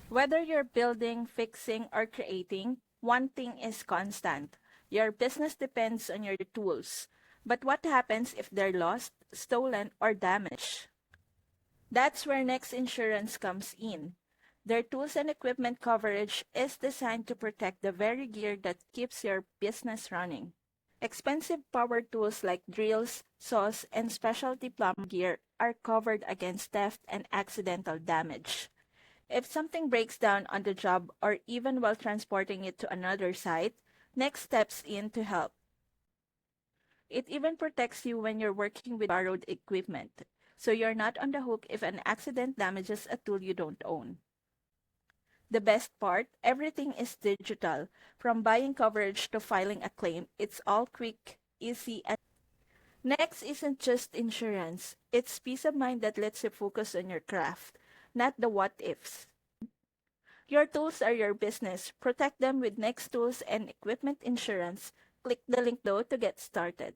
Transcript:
Whether you're building, fixing, or creating, one thing is constant. Your business depends on your tools. But what happens if they're lost, stolen, or damaged? That's where Next Insurance comes in. Their tools and equipment coverage is designed to protect the very gear that keeps your business running. Expensive power tools like drills, saws, and specialty plumb gear are covered against theft and accidental damage. If something breaks down on the job or even while transporting it to another site, Next steps in to help. It even protects you when you're working with borrowed equipment, so you're not on the hook if an accident damages a tool you don't own. The best part, everything is digital. From buying coverage to filing a claim, it's all quick, easy, and Next isn't just insurance. It's peace of mind that lets you focus on your craft, not the what ifs. Your tools are your business. Protect them with Next Tools and Equipment Insurance. Click the link below to get started.